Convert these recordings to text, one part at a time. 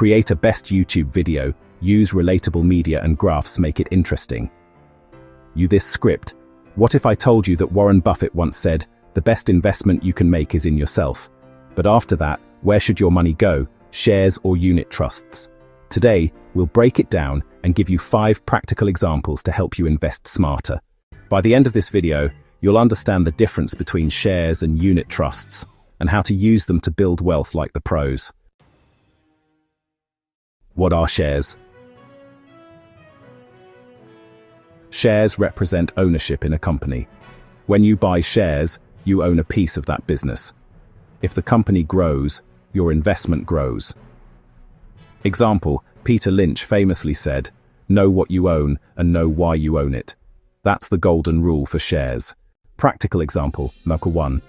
Create a best YouTube video, use relatable media and graphs, make it interesting. You this script. What if I told you that Warren Buffett once said, the best investment you can make is in yourself. But after that, where should your money go, shares or unit trusts? Today, we'll break it down and give you 5 practical examples to help you invest smarter. By the end of this video, you'll understand the difference between shares and unit trusts and how to use them to build wealth like the pros. What are shares? Shares represent ownership in a company. When you buy shares, you own a piece of that business. If the company grows, your investment grows. Example, Peter Lynch famously said, "Know what you own and know why you own it." That's the golden rule for shares. Practical example, number 1.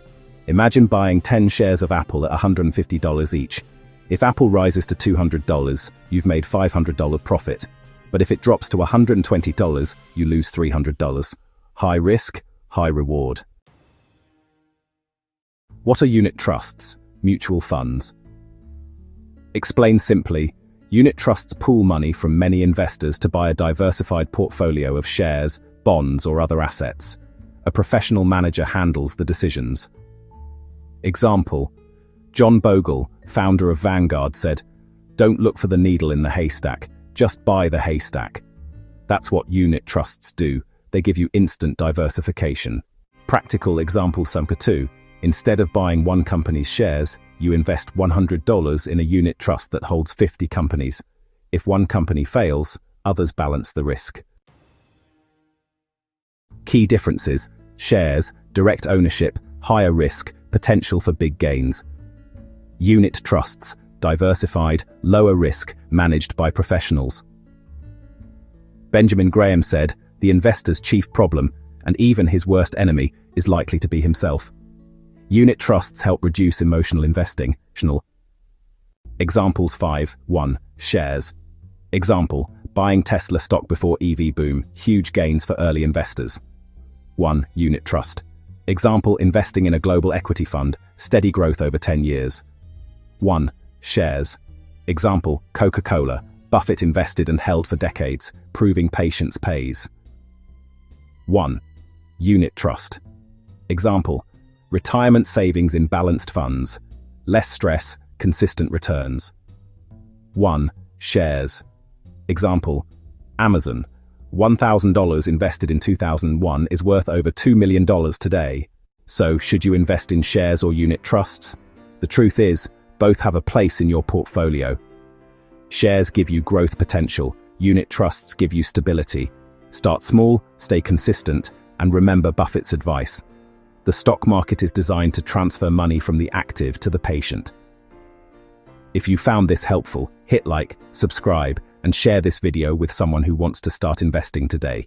Imagine buying 10 shares of Apple at $150 each. If Apple rises to $200, you've made $500 profit. But if it drops to $120, you lose $300. High risk, high reward. What are unit trusts? Mutual funds. Explained simply, unit trusts pool money from many investors to buy a diversified portfolio of shares, bonds, or other assets. A professional manager handles the decisions. Example, John Bogle, founder of Vanguard, said, "Don't look for the needle in the haystack, just buy the haystack." That's what unit trusts do. They give you instant diversification. Practical example number 2. Instead of buying one company's shares, you invest $100 in a unit trust that holds 50 companies. If one company fails, others balance the risk. Key differences: shares, direct ownership, higher risk, potential for big gains. Unit trusts, diversified, lower risk, managed by professionals. Benjamin Graham said, "The investor's chief problem, and even his worst enemy, is likely to be himself." Unit trusts help reduce emotional investing. Examples 5. 1. Shares. Example, buying Tesla stock before EV boom, huge gains for early investors. 1. Unit trust. Example, investing in a global equity fund, steady growth over 10 years. 1. Shares. Example, Coca-Cola, Buffett invested and held for decades, proving patience pays. 1. Unit trust. Example, retirement savings in balanced funds, less stress, consistent returns. 1. Shares. Example, Amazon, $1,000 invested in 2001 is worth over $2 million today. So, should you invest in shares or unit trusts? The truth is, both have a place in your portfolio. Shares give you growth potential, unit trusts give you stability. Start small, stay consistent, and remember Buffett's advice. The stock market is designed to transfer money from the active to the patient. If you found this helpful, hit like, subscribe, and share this video with someone who wants to start investing today.